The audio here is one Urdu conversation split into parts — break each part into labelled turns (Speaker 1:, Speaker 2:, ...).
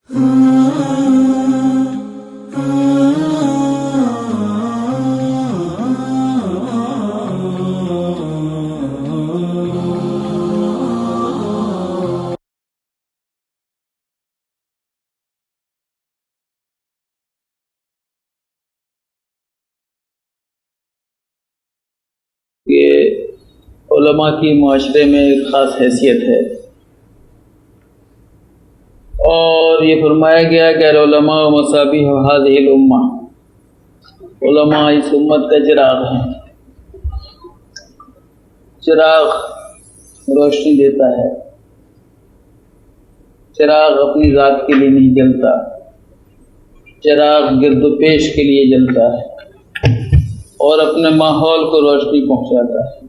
Speaker 1: کہ علماء کی معاشرے میں ایک خاص حیثیت ہے، اور یہ فرمایا گیا کہ العلماء مصابیح هذه الامہ، علماء اس امت کا چراغ ہیں۔ چراغ روشنی دیتا ہے، چراغ اپنی ذات کے لیے نہیں جلتا، چراغ گرد و پیش کے لیے جلتا ہے اور اپنے ماحول کو روشنی پہنچاتا ہے۔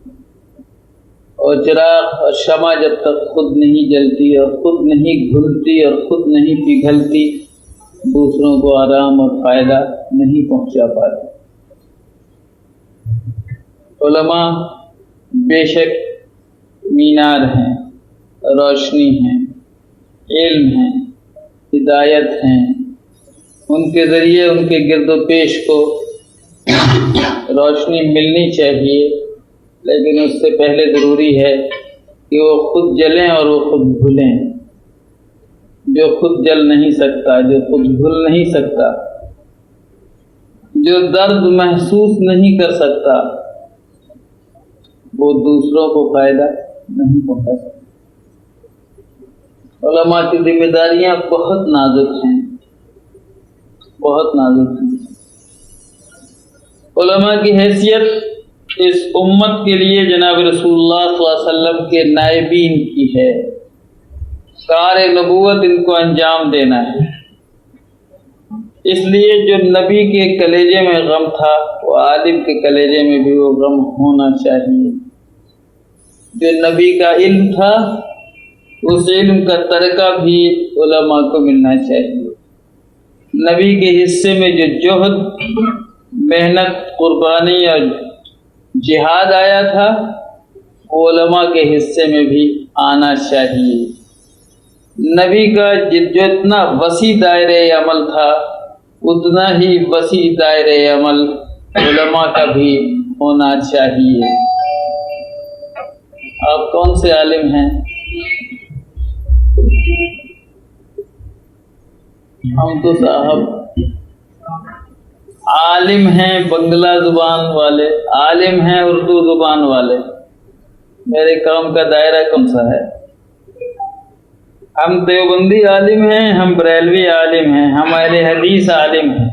Speaker 1: اور چراغ اور شمع جب تک خود نہیں جلتی اور خود نہیں گھلتی اور خود نہیں پگھلتی، دوسروں کو آرام اور فائدہ نہیں پہنچا پاتی۔ علماء بے شک مینار ہیں، روشنی ہیں، علم ہیں، ہدایت ہیں۔ ان کے ذریعے ان کے گرد و پیش کو روشنی ملنی چاہیے، لیکن اس سے پہلے ضروری ہے کہ وہ خود جلیں اور وہ خود بھولیں۔ جو خود جل نہیں سکتا، جو خود بھول نہیں سکتا، جو درد محسوس نہیں کر سکتا، وہ دوسروں کو فائدہ نہیں پہنچا سکتا۔ علماء کی ذمہ داریاں بہت نازک ہیں، بہت نازک ہیں۔ علماء کی حیثیت اس امت کے لیے جناب رسول اللہ صلی اللہ علیہ وسلم کے نائبین کی ہے۔ کار نبوت ان کو انجام دینا ہے۔ اس لیے جو نبی کے کلیجے میں غم تھا، وہ عالم کے کلیجے میں بھی وہ غم ہونا چاہیے۔ جو نبی کا علم تھا، اس علم کا ترکہ بھی علماء کو ملنا چاہیے۔ نبی کے حصے میں جو جہد، محنت، قربانی اور جہاد آیا تھا، وہ علماء کے حصے میں بھی آنا چاہیے۔ نبی کا جتنا وسیع دائرہ عمل تھا، اتنا ہی وسیع دائرہ عمل علماء کا بھی ہونا چاہیے۔ آپ کون سے عالم ہیں؟ ہم تو صاحب عالم ہیں بنگلہ زبان والے، عالم ہیں اردو زبان والے۔ میرے کام کا دائرہ کون سا ہے؟ ہم دیوبندی عالم ہیں، ہم بریلوی عالم ہیں، ہم اہل حدیث عالم ہیں،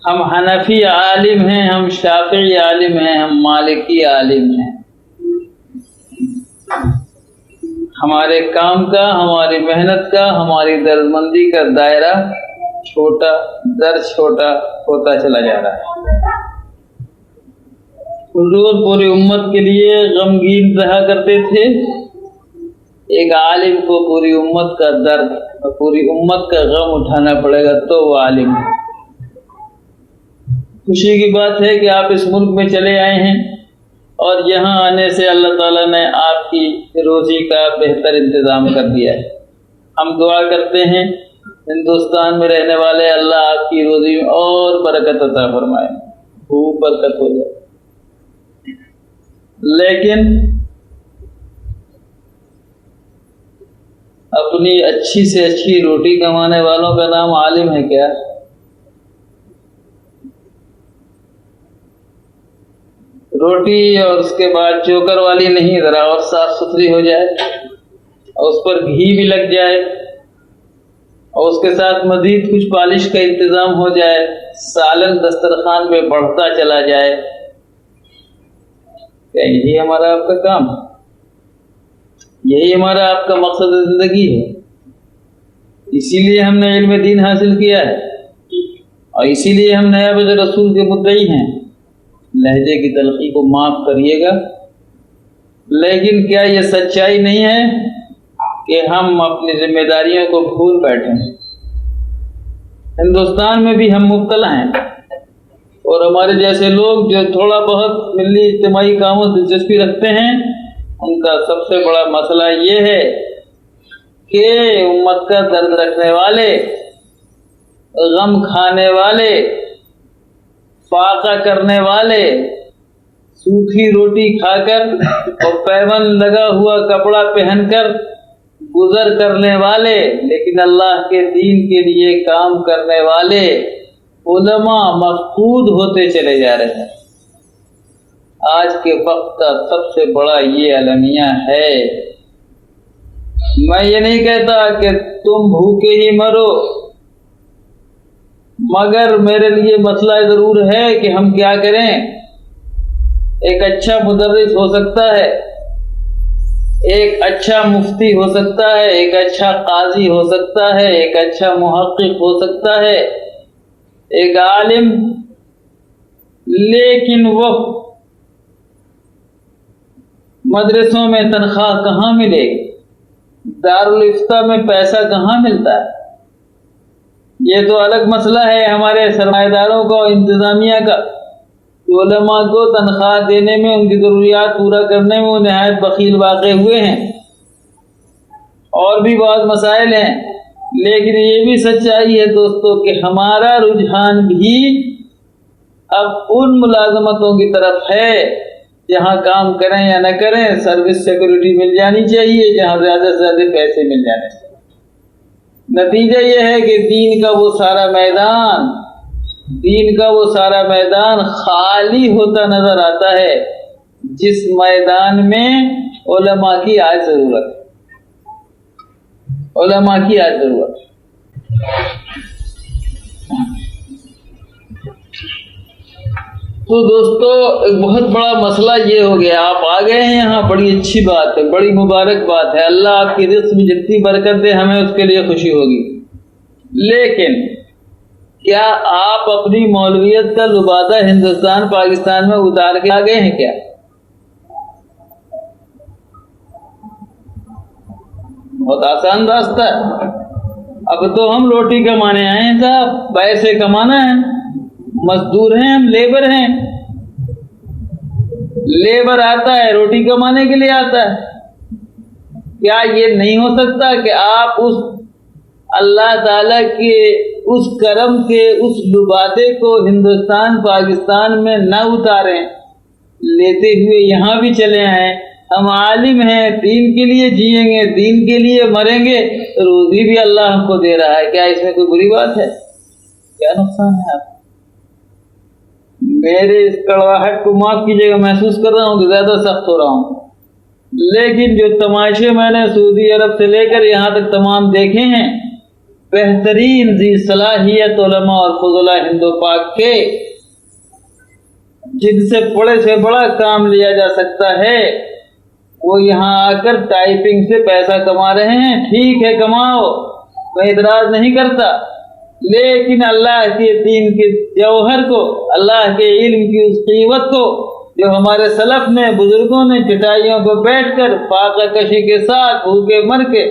Speaker 1: ہم حنفی عالم ہیں، ہم شافعی عالم ہیں، ہم مالکی عالم ہیں۔ ہمارے کام کا، ہماری محنت کا، ہماری درمندی کا دائرہ چھوٹا در چھوٹا ہوتا چلا جا رہا ہے۔ حضور پوری امت کے لیے غمگین رہا کرتے تھے۔ ایک عالم کو پوری امت کا درد اور پوری امت کا غم اٹھانا پڑے گا تو وہ عالم ہے۔ خوشی کی بات ہے کہ آپ اس ملک میں چلے آئے ہیں، اور یہاں آنے سے اللہ تعالیٰ نے آپ کی روزی کا بہتر انتظام کر دیا ہے۔ ہم دعا کرتے ہیں ہندوستان میں رہنے والے، اللہ آپ کی روزی میں اور برکت عطا فرمائے، خوب برکت ہو جائے۔ لیکن اپنی اچھی سے اچھی روٹی کمانے والوں کا نام عالم ہے کیا؟ روٹی اور اس کے بعد چوکر والی نہیں، ذرا اور صاف ستھری ہو جائے اور اس پر گھی بھی لگ جائے اور اس کے ساتھ مزید کچھ پالش کا انتظام ہو جائے، سالن دسترخوان پہ بڑھتا چلا جائے، کیا یہی ہمارا آپ کا کام ہے؟ یہی ہمارا آپ کا مقصد زندگی ہے؟ اسی لیے ہم نے علم دین حاصل کیا ہے، اور اسی لیے ہم نیا بغیر رسول کے مدعی ہیں۔ لہجے کی تلخی کو معاف کریے گا، لیکن کیا یہ سچائی نہیں ہے کہ ہم اپنی ذمہ داریوں کو بھول بیٹھے ہیں؟ ہندوستان میں بھی ہم مبتلا ہیں، اور ہمارے جیسے لوگ جو تھوڑا بہت ملی اجتماعی کاموں سے دلچسپی رکھتے ہیں، ان کا سب سے بڑا مسئلہ یہ ہے کہ امت کا درد رکھنے والے، غم کھانے والے، فاقہ کرنے والے، سوکھی روٹی کھا کر اور پیبند لگا ہوا کپڑا پہن کر گزر کرنے والے، لیکن اللہ کے دین کے لیے کام کرنے والے علماء مفقود ہوتے چلے جا رہے ہیں۔ آج کے وقت کا سب سے بڑا یہ المیہ ہے۔ میں یہ نہیں کہتا کہ تم بھوکے ہی مرو، مگر میرے لیے مسئلہ ضرور ہے کہ ہم کیا کریں۔ ایک اچھا مدرس ہو سکتا ہے، ایک اچھا مفتی ہو سکتا ہے، ایک اچھا قاضی ہو سکتا ہے، ایک اچھا محقق ہو سکتا ہے، ایک عالم، لیکن وہ مدرسوں میں تنخواہ کہاں ملے گی؟ دارالفتہ میں پیسہ کہاں ملتا ہے؟ یہ تو الگ مسئلہ ہے ہمارے سرمایہ داروں کو، انتظامیہ کا، کہ علماء کو تنخواہ دینے میں، ان کی ضروریات پورا کرنے میں وہ نہایت بخیل واقع ہوئے ہیں۔ اور بھی بہت مسائل ہیں، لیکن یہ بھی سچائی ہے دوستو کہ ہمارا رجحان بھی اب ان ملازمتوں کی طرف ہے جہاں کام کریں یا نہ کریں سروس سیکورٹی مل جانی چاہیے، جہاں زیادہ سے زیادہ پیسے مل جانے چاہیے۔ نتیجہ یہ ہے کہ دین کا وہ سارا میدان خالی ہوتا نظر آتا ہے جس میدان میں علماء کی آج ضرورت ہے۔ تو دوستو ایک بہت بڑا مسئلہ یہ ہو گیا، آپ آ گئے ہیں یہاں، بڑی اچھی بات ہے، بڑی مبارک بات ہے، اللہ آپ کی رزق میں جتنی برکت دے ہمیں اس کے لیے خوشی ہوگی۔ لیکن کیا آپ اپنی مولویت کا لبادہ ہندوستان پاکستان میں اتار کے آ گئے ہیں کیا؟ بہت آسان راستہ ہے۔ اب تو ہم روٹی کمانے آئے ہیں صاحب، پیسے کمانا ہے، مزدور ہیں ہم، لیبر ہیں۔ لیبر آتا ہے روٹی کمانے کے لیے آتا ہے۔ کیا یہ نہیں ہو سکتا کہ آپ اس اللہ تعالیٰ کے اس کرم کے اس لبادے کو ہندوستان پاکستان میں نہ اتاریں، لیتے ہوئے یہاں بھی چلے آئیں؟ ہم عالم ہیں، دین کے لیے جئیں گے، دین کے لیے مریں گے، روزی بھی اللہ ہم کو دے رہا ہے، کیا اس میں کوئی بری بات ہے؟ کیا نقصان ہے آپ؟ میرے اس کڑواہٹ کو معاف کیجیے گا، محسوس کر رہا ہوں کہ زیادہ سخت ہو رہا ہوں، لیکن جو تماشے میں نے سعودی عرب سے لے کر یہاں تک تمام دیکھے ہیں، بہترین ذی صلاحیت علماء اور فضلاء ہند و پاک کے، جن سے بڑے سے بڑا کام لیا جا سکتا ہے، وہ یہاں آ کر ٹائپنگ سے پیسہ کما رہے ہیں۔ ٹھیک ہے، کماؤ، میں اعتراض نہیں کرتا، لیکن اللہ کے دین کے جوہر کو، اللہ کے علم کی اس قیمت کو جو ہمارے سلف نے، بزرگوں نے چٹائیوں کو بیٹھ کر فاقہ کشی کے ساتھ بھوکے مر کے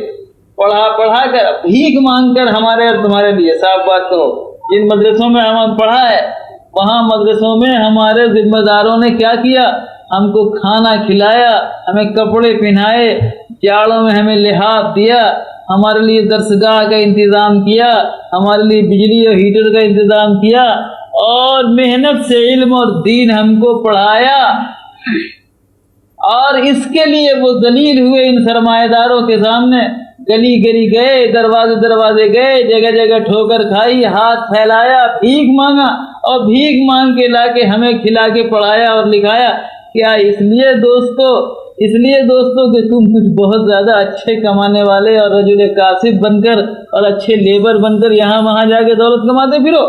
Speaker 1: پڑھا کر بھیک مانگ کر ہمارے اور تمہارے لیے، صاف بات کرو، جن مدرسوں میں ہم پڑھا ہے وہاں مدرسوں میں ہمارے ذمہ داروں نے کیا کیا؟ ہم کو کھانا کھلایا، ہمیں کپڑے پہنائے، جاڑوں میں ہمیں لحاف دیا، ہمارے لیے درسگاہ کا انتظام کیا، ہمارے لیے بجلی اور ہیٹر کا انتظام کیا، اور محنت سے علم اور دین ہم کو پڑھایا، اور اس کے لیے وہ ذلیل ہوئے ان سرمایہ داروں کے سامنے، گلی گلی گئے، دروازے گئے، جگہ جگہ ٹھوکر کھائی، ہاتھ پھیلایا، بھیک مانگا، اور بھیک مانگ کے لا کے ہمیں کھلا کے پڑھایا اور لکھایا۔ کیا اس لیے دوستو کہ تم کچھ بہت زیادہ اچھے کمانے والے اور رجل کاسب بن کر اور اچھے لیبر بن کر یہاں وہاں جا کے دولت کماتے پھرو؟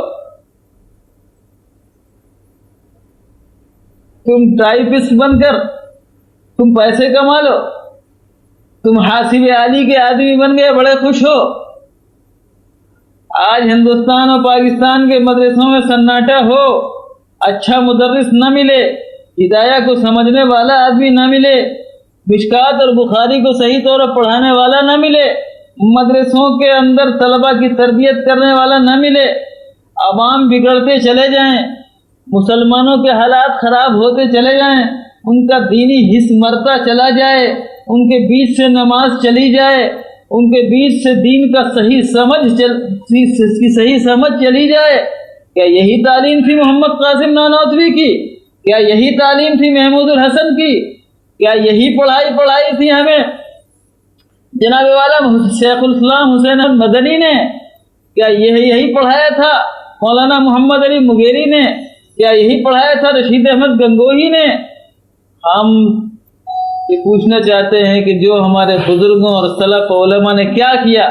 Speaker 1: تم ٹائپسٹ بن کر تم پیسے کما لو، تم حاسب عالی کے آدمی بن گئے، بڑے خوش ہو۔ آج ہندوستان اور پاکستان کے مدرسوں میں سناٹا ہو، اچھا مدرس نہ ملے، ہدایہ کو سمجھنے والا آدمی نہ ملے، مشکات اور بخاری کو صحیح طور پر پڑھانے والا نہ ملے، مدرسوں کے اندر طلبہ کی تربیت کرنے والا نہ ملے، عوام بگڑتے چلے جائیں، مسلمانوں کے حالات خراب ہوتے چلے جائیں، ان کا دینی حس مرتا چلا جائے، ان کے بیچ سے نماز چلی جائے، ان کے بیچ سے دین کا صحیح سمجھ چلی جائے. کیا یہی تعلیم تھی محمد قاسم نانوتوی کی؟ کیا یہی تعلیم تھی محمود الحسن کی؟ کیا یہی پڑھائی تھی ہمیں جناب والا شیخ الاسلام حسین مدنی نے؟ کیا یہی پڑھایا تھا مولانا محمد علی مغیری نے؟ کیا یہی پڑھایا تھا رشید احمد گنگوہی نے؟ ہم یہ پوچھنا چاہتے ہیں کہ جو ہمارے بزرگوں اور سلف علماء نے کیا کیا؟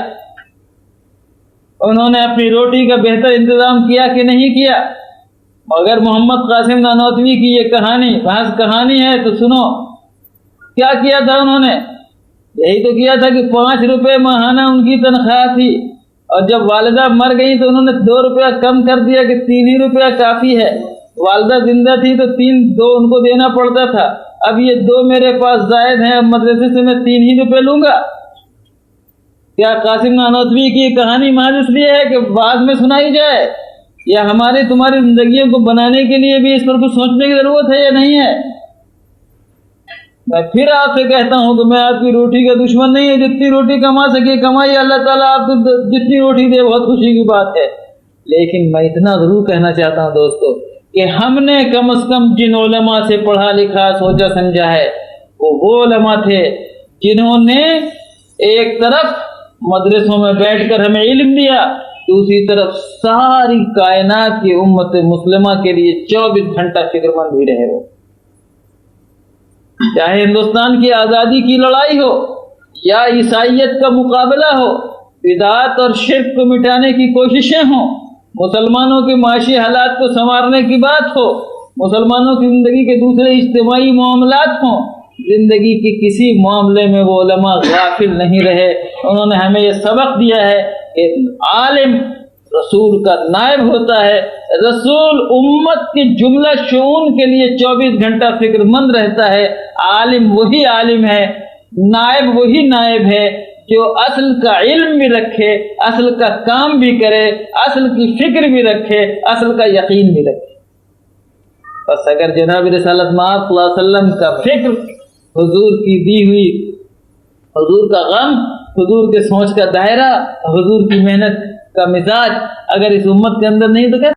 Speaker 1: انہوں نے اپنی روٹی کا بہتر انتظام کیا کہ نہیں کیا؟ اگر محمد قاسم نانوتوی کی یہ کہانی ہے تو سنو، کیا کیا تھا انہوں نے؟ یہی تو کیا تھا کہ 5 روپے ماہانہ ان کی تنخواہ تھی، اور جب والدہ مر گئی تو انہوں نے 2 روپیہ کم کر دیا کہ 3 ہی روپیہ کافی ہے. والدہ زندہ تھی تو 2 ان کو دینا پڑتا تھا. اب یہ 2 میرے پاس زائد ہیں، اب مدرسے سے میں 3 ہی روپے لوں گا. کیا قاسم نانوتوی کی کہانی محض اس لیے ہے کہ بعد میں سنائی جائے، یا ہماری تمہاری زندگیوں کو بنانے کے لیے بھی اس پر کچھ سوچنے کی ضرورت ہے یا نہیں ہے؟ میں پھر آپ سے کہتا ہوں کہ میں آپ کی روٹی کا دشمن نہیں ہے. جتنی روٹی کما سکے کمائیے، اللہ تعالیٰ آپ کو جتنی روٹی دے بہت خوشی کی بات ہے. لیکن میں اتنا ضرور کہنا چاہتا ہوں دوستو کہ ہم نے کم از کم جن علماء سے پڑھا لکھا سوچا سمجھا ہے وہ علماء تھے جنہوں نے ایک طرف مدرسوں میں بیٹھ کر ہمیں علم دیا، دوسری طرف ساری کائنات کی امت مسلمہ کے لیے 24 گھنٹہ فکر مند بھی رہے. ہو چاہے ہندوستان کی آزادی کی لڑائی ہو یا عیسائیت کا مقابلہ ہو، بدعت اور شرک کو مٹانے کی کوششیں ہوں، مسلمانوں کے معاشی حالات کو سنوارنے کی بات ہو، مسلمانوں کی زندگی کے دوسرے اجتماعی معاملات ہوں، زندگی کے کسی معاملے میں وہ علماء غافل نہیں رہے. انہوں نے ہمیں یہ سبق دیا ہے کہ عالم رسول کا نائب ہوتا ہے. رسول امت کی جملہ شؤون کے لیے 24 گھنٹہ فکر مند رہتا ہے. عالم وہی عالم ہے، نائب وہی نائب ہے جو اصل کا علم بھی رکھے، اصل کا کام بھی کرے، اصل کی فکر بھی رکھے، اصل کا یقین بھی رکھے. بس اگر جناب رسالت مآب صلی اللہ علیہ وسلم کا فکر، حضور کی دی ہوئی، حضور کا غم، حضور کے سوچ کا دائرہ، حضور کی محنت کا مزاج اگر اس امت کے اندر نہیں تو کیا